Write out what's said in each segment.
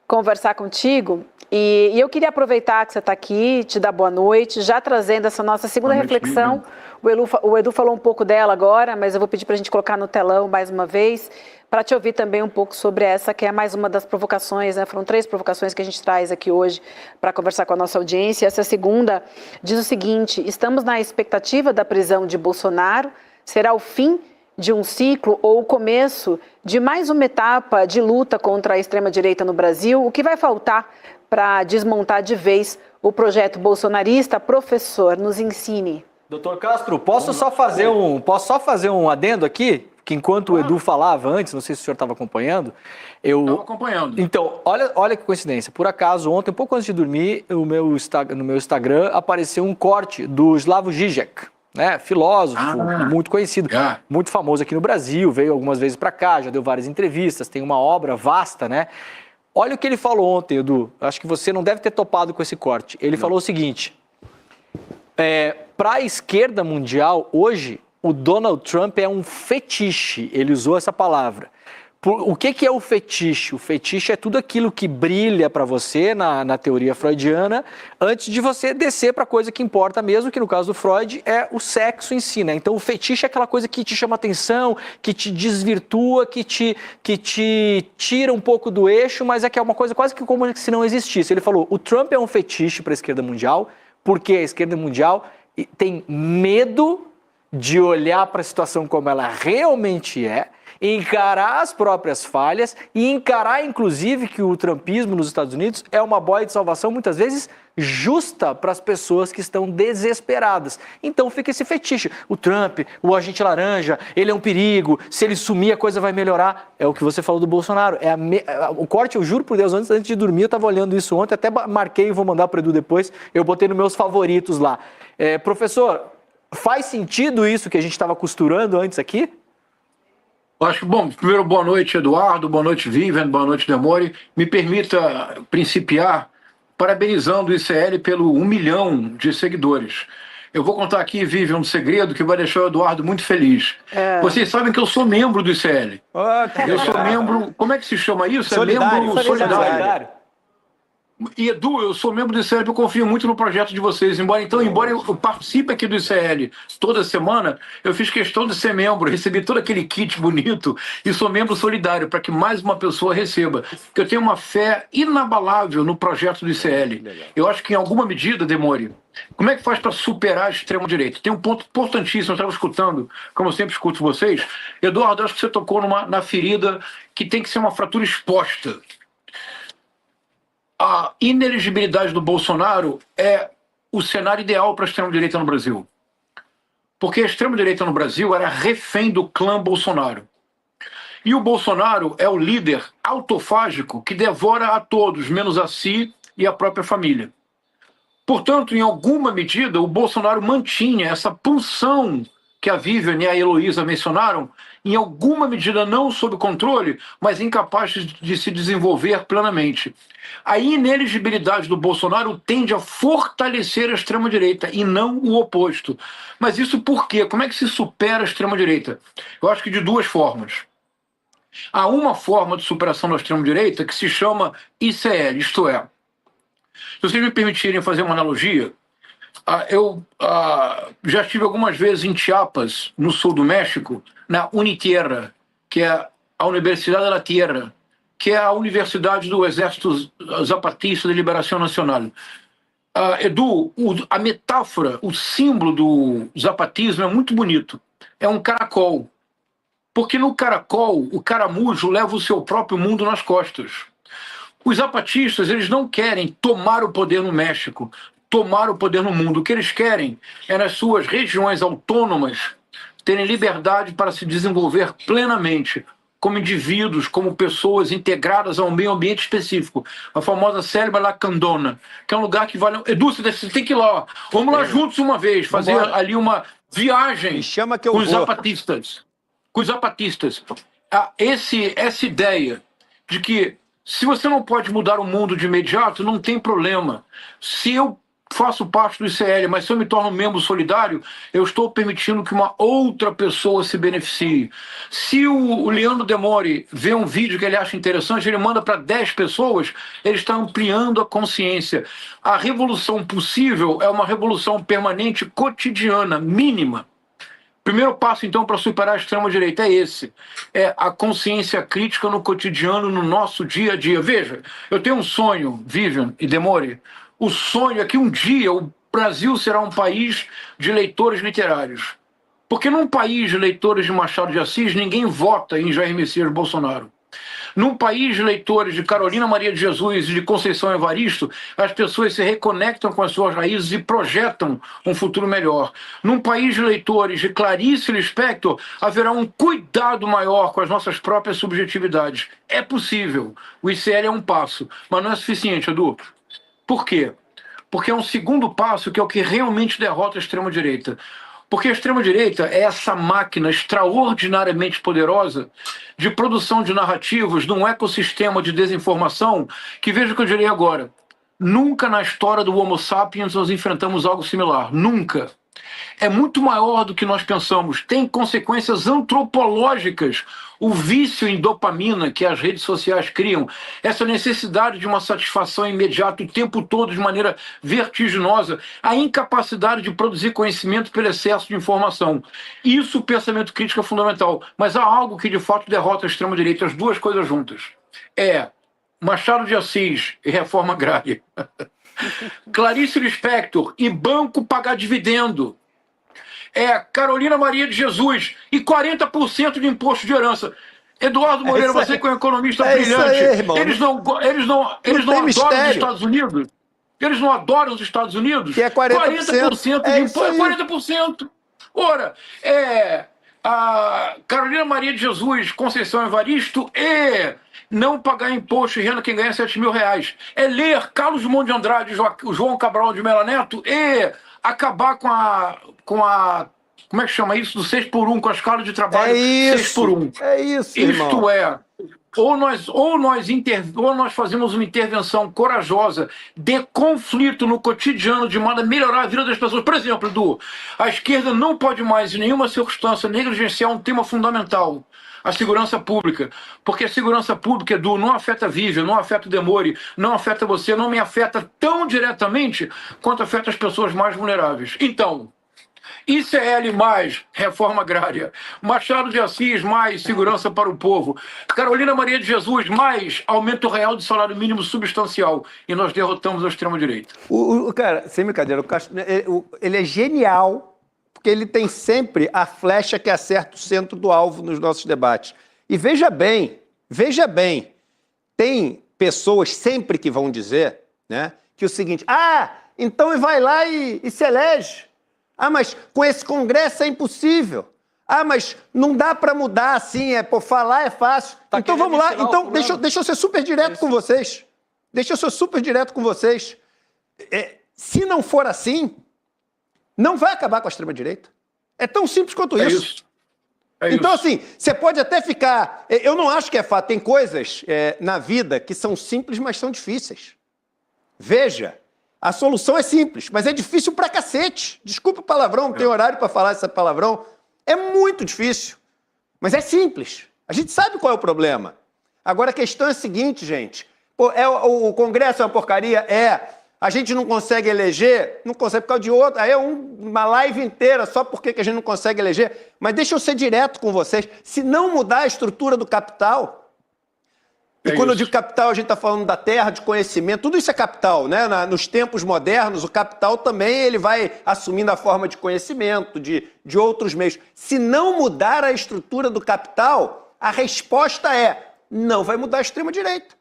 conversar contigo. E eu queria aproveitar que você está aqui, te dar boa noite, já trazendo essa nossa segunda reflexão. O Edu falou um pouco dela agora, mas eu vou pedir para a gente colocar no telão mais uma vez, para te ouvir também um pouco sobre essa, que é mais uma das provocações, né? Foram 3 provocações que a gente traz aqui hoje para conversar com a nossa audiência. Essa segunda diz o seguinte: estamos na expectativa da prisão de Bolsonaro, será o fim de um ciclo ou o começo de mais uma etapa de luta contra a extrema-direita no Brasil? O que vai faltar para desmontar de vez o projeto bolsonarista? Professor, nos ensine. Doutor Castro, posso só fazer um adendo aqui? Que enquanto o Edu falava antes, não sei se o senhor estava acompanhando. Estava acompanhando. Então, olha que coincidência. Por acaso, ontem, um pouco antes de dormir, no meu Instagram apareceu um corte do Slavoj Žižek, né? Filósofo, muito conhecido, muito famoso aqui no Brasil, veio algumas vezes para cá, já deu várias entrevistas, tem uma obra vasta, né? Olha o que ele falou ontem, Edu. Acho que você não deve ter topado com esse corte. Ele falou o seguinte: para a esquerda mundial, hoje, o Donald Trump é um fetiche. Ele usou essa palavra. O que é o fetiche? O fetiche é tudo aquilo que brilha para você, na teoria freudiana, antes de você descer para a coisa que importa mesmo, que no caso do Freud é o sexo em si, né? Então o fetiche é aquela coisa que te chama atenção, que te desvirtua, que te tira um pouco do eixo, mas é que é uma coisa quase que como se não existisse. Ele falou: o Trump é um fetiche para a esquerda mundial, porque a esquerda mundial tem medo de olhar para a situação como ela realmente é, encarar as próprias falhas e encarar, inclusive, que o trumpismo nos Estados Unidos é uma boia de salvação, muitas vezes, justa para as pessoas que estão desesperadas. Então fica esse fetiche. O Trump, o agente laranja, ele é um perigo, se ele sumir a coisa vai melhorar. É o que você falou do Bolsonaro. O corte, eu juro por Deus, antes de dormir, eu estava olhando isso ontem, até marquei e vou mandar para o Edu depois, eu botei nos meus favoritos lá. Professor, faz sentido isso que a gente estava costurando antes aqui? Acho que, bom, primeiro, boa noite, Eduardo, boa noite, Vivian, boa noite, Demore. Me permita principiar parabenizando o ICL pelo 1 milhão de seguidores. Eu vou contar aqui, Vivian, um segredo que vai deixar o Eduardo muito feliz. Vocês sabem que eu sou membro do ICL. Eu sou membro, como é que se chama isso? Membro solidário. E Edu, eu sou membro do ICL, eu confio muito no projeto de vocês. Embora eu participe aqui do ICL toda semana, eu fiz questão de ser membro, recebi todo aquele kit bonito e sou membro solidário para que mais uma pessoa receba. Porque eu tenho uma fé inabalável no projeto do ICL. Eu acho que em alguma medida, Demore, como é que faz para superar a extrema-direita? Tem um ponto importantíssimo, eu estava escutando, como eu sempre escuto vocês. Eduardo, acho que você tocou na ferida que tem que ser uma fratura exposta. A inelegibilidade do Bolsonaro é o cenário ideal para a extrema-direita no Brasil. Porque a extrema-direita no Brasil era refém do clã Bolsonaro. E o Bolsonaro é o líder autofágico que devora a todos, menos a si e a própria família. Portanto, em alguma medida, o Bolsonaro mantinha essa pulsão que a Vivian e a Heloísa mencionaram, em alguma medida não sob controle, mas incapaz de se desenvolver plenamente. A inelegibilidade do Bolsonaro tende a fortalecer a extrema-direita e não o oposto. Mas isso por quê? Como é que se supera a extrema-direita? Eu acho que de 2 formas. Há uma forma de superação da extrema-direita que se chama ICL, isto é, se vocês me permitirem fazer uma analogia, eu já estive algumas vezes em Chiapas, no sul do México, na Unitierra, que é a Universidade de la Tierra, que é a universidade do Exército Zapatista de Liberação Nacional. Edu, a metáfora, o símbolo do zapatismo é muito bonito. É um caracol. Porque no caracol, o caramujo leva o seu próprio mundo nas costas. Os zapatistas, eles não querem tomar o poder no México, tomar o poder no mundo. O que eles querem é, nas suas regiões autônomas, terem liberdade para se desenvolver plenamente, como indivíduos, como pessoas integradas a um meio ambiente específico. A famosa Selva Lacandona, que é um lugar que vale... Edu, você tem que ir lá. Vamos lá juntos uma vez, fazer ali uma viagem com os zapatistas. Com os zapatistas. Essa ideia de que se você não pode mudar o mundo de imediato, não tem problema. Se eu faço parte do ICL, mas se eu me torno membro solidário, eu estou permitindo que uma outra pessoa se beneficie. Se o Leandro Demore vê um vídeo que ele acha interessante, ele manda para 10 pessoas, ele está ampliando a consciência. A revolução possível é uma revolução permanente, cotidiana, mínima. Primeiro passo, então, para superar a extrema-direita é esse. É a consciência crítica no cotidiano, no nosso dia a dia. Veja, eu tenho um sonho, Vivian e Demore. O sonho é que um dia o Brasil será um país de leitores literários. Porque num país de leitores de Machado de Assis, ninguém vota em Jair Messias Bolsonaro. Num país de leitores de Carolina Maria de Jesus e de Conceição Evaristo, as pessoas se reconectam com as suas raízes e projetam um futuro melhor. Num país de leitores de Clarice Lispector, haverá um cuidado maior com as nossas próprias subjetividades. É possível. O ICL é um passo, mas não é suficiente, Edu. Por quê? Porque é um segundo passo que é o que realmente derrota a extrema-direita. Porque a extrema-direita é essa máquina extraordinariamente poderosa de produção de narrativas num ecossistema de desinformação que, veja o que eu direi agora, nunca na história do Homo sapiens nós enfrentamos algo similar. Nunca. É muito maior do que nós pensamos. Tem consequências antropológicas. O vício em dopamina que as redes sociais criam, essa necessidade de uma satisfação imediata o tempo todo de maneira vertiginosa, a incapacidade de produzir conhecimento pelo excesso de informação. Isso o pensamento crítico é fundamental. Mas há algo que de fato derrota a extrema-direita, as duas coisas juntas. É Machado de Assis e reforma agrária. Clarice Lispector e banco pagar dividendo. É Carolina Maria de Jesus e 40% de imposto de herança. Eduardo Moreira, você que é um economista brilhante, aí, eles não adoram os Estados Unidos? Eles não adoram os Estados Unidos? Que é 40% de imposto, 40%. Ora, a Carolina Maria de Jesus, Conceição Evaristo e não pagar imposto e renda quem ganha R$7.000. É ler Carlos Drummond de Andrade, João Cabral de Mello Neto e acabar com a como é que chama isso? Do 6x1, com a escala de trabalho 6x1. É isso, irmão. Isto é, ou nós fazemos uma intervenção corajosa de conflito no cotidiano de modo a melhorar a vida das pessoas. Por exemplo, Edu, a esquerda não pode mais, em nenhuma circunstância, negligenciar um tema fundamental. A segurança pública. Porque a segurança pública, Edu, não afeta a Vivian, não afeta o Demore, não afeta você, não me afeta tão diretamente quanto afeta as pessoas mais vulneráveis. Então, ICL mais reforma agrária, Machado de Assis mais segurança para o povo, Carolina Maria de Jesus mais aumento real de salário mínimo substancial. E nós derrotamos a extrema-direita. Cara, sem brincadeira, ele é genial. Porque ele tem sempre a flecha que acerta o centro do alvo nos nossos debates. E veja bem, tem pessoas sempre que vão dizer, né, que o seguinte, então vai lá e se elege. Mas com esse Congresso é impossível. Mas não dá para mudar assim, falar é fácil. Tá, então vamos lá, então deixa eu ser super direto com vocês. Se não for assim, não vai acabar com a extrema-direita. É tão simples quanto isso. Então, assim, você pode até ficar... Eu não acho que é fato. Tem coisas na vida que são simples, mas são difíceis. Veja, a solução é simples, mas é difícil pra cacete. Desculpa o palavrão, não tem horário pra falar esse palavrão. É muito difícil, mas é simples. A gente sabe qual é o problema. Agora, a questão é a seguinte, gente. O Congresso é uma porcaria? A gente não consegue eleger? Não consegue por causa de outro. Aí é uma live inteira só porque que a gente não consegue eleger. Mas deixa eu ser direto com vocês. Se não mudar a estrutura do capital, e quando eu digo capital, a gente está falando da terra, de conhecimento, tudo isso é capital, né? Nos tempos modernos, o capital também ele vai assumindo a forma de conhecimento, de outros meios. Se não mudar a estrutura do capital, a resposta não vai mudar a extrema-direita.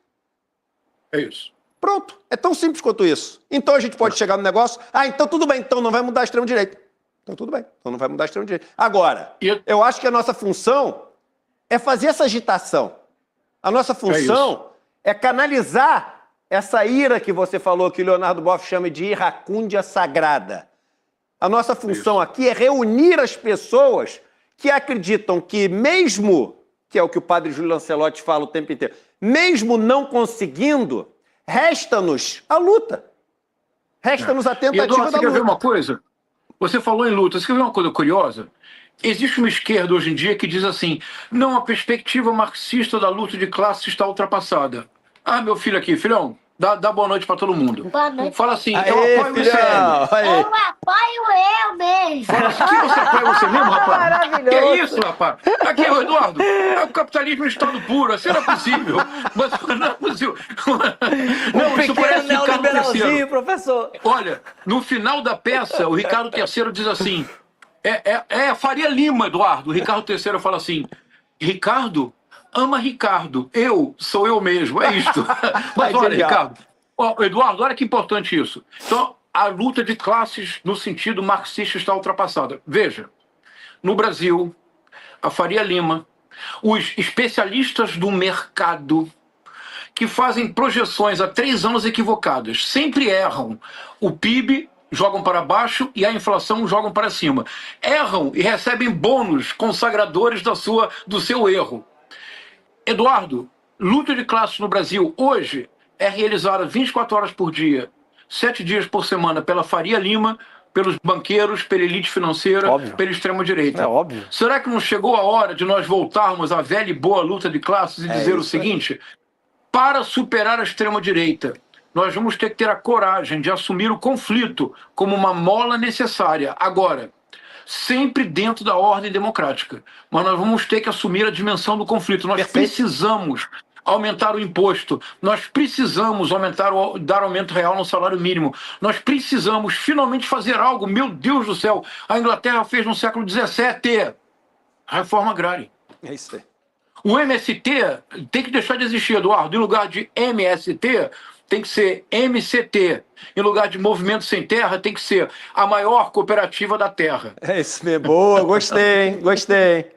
É isso. Pronto, é tão simples quanto isso. Então a gente pode chegar no negócio, então tudo bem, então não vai mudar a extrema-direita. Então tudo bem, então não vai mudar a extrema-direita. Agora, eu acho que a nossa função é fazer essa agitação. A nossa função é canalizar essa ira que você falou, que o Leonardo Boff chama de iracúndia sagrada. A nossa função aqui é reunir as pessoas que acreditam que mesmo, que é o que o padre Júlio Lancelotti fala o tempo inteiro, mesmo não conseguindo, resta-nos a luta. Resta-nos a tentativa Eduardo, da você quer ver luta. uma coisa? Você falou em luta, você quer ver uma coisa curiosa? Existe uma esquerda hoje em dia que diz assim, não, a perspectiva marxista da luta de classe está ultrapassada. Ah, meu filho aqui, filhão, dá boa noite para todo mundo. Boa noite. Fala assim, Aê, eu apoio o filhão, MCL. aê. Eu apoio eu mesmo. Fala assim, que você apoia você mesmo, rapaz? Maravilhoso. Que é isso, rapaz? Aqui, ô, Eduardo, é o capitalismo em estado puro, assim não é possível. Mas não é possível. Não, isso parece Ricardo III. professor. Olha, no final da peça, o Ricardo III diz assim, é Faria Lima, Eduardo. O Ricardo III fala assim, Ricardo ama Ricardo, sou eu mesmo, é isto. Mas olha, genial. Ricardo, Eduardo, olha que importante isso. Então, a luta de classes no sentido marxista está ultrapassada. Veja, no Brasil, a Faria Lima, os especialistas do mercado que fazem projeções há 3 anos equivocadas, sempre erram. O PIB jogam para baixo e a inflação jogam para cima. Erram e recebem bônus consagradores do seu erro. Eduardo, luta de classes no Brasil hoje é realizada 24 horas por dia, 7 dias por semana pela Faria Lima, pelos banqueiros, pela elite financeira, Óbvio. pela extrema-direita. É óbvio. Será que não chegou a hora de nós voltarmos à velha e boa luta de classes e dizer o seguinte? Para superar a extrema-direita, nós vamos ter que ter a coragem de assumir o conflito como uma mola necessária. Agora, sempre dentro da ordem democrática. Mas nós vamos ter que assumir a dimensão do conflito. Nós precisamos aumentar o imposto. Nós precisamos dar aumento real no salário mínimo. Nós precisamos finalmente fazer algo. Meu Deus do céu! A Inglaterra fez no século XVII a reforma agrária. É isso aí. O MST tem que deixar de existir, Eduardo. Em lugar de MST, tem que ser MCT. Em lugar de Movimento Sem Terra, tem que ser a maior cooperativa da terra. É isso mesmo. Boa, gostei, hein? Gostei.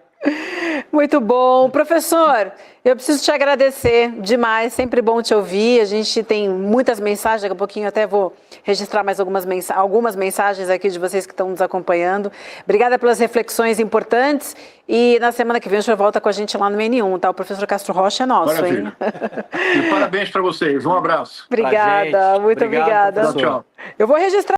Muito bom. Professor, eu preciso te agradecer demais, sempre bom te ouvir. A gente tem muitas mensagens, daqui a pouquinho até vou registrar mais algumas mensagens aqui de vocês que estão nos acompanhando. Obrigada pelas reflexões importantes e na semana que vem o senhor volta com a gente lá no MN1, tá? O professor Castro Rocha é nosso, Maravilha. hein? E parabéns para vocês. Um abraço. Obrigada, muito Obrigado, obrigada. Tchau, tchau. Eu vou registrar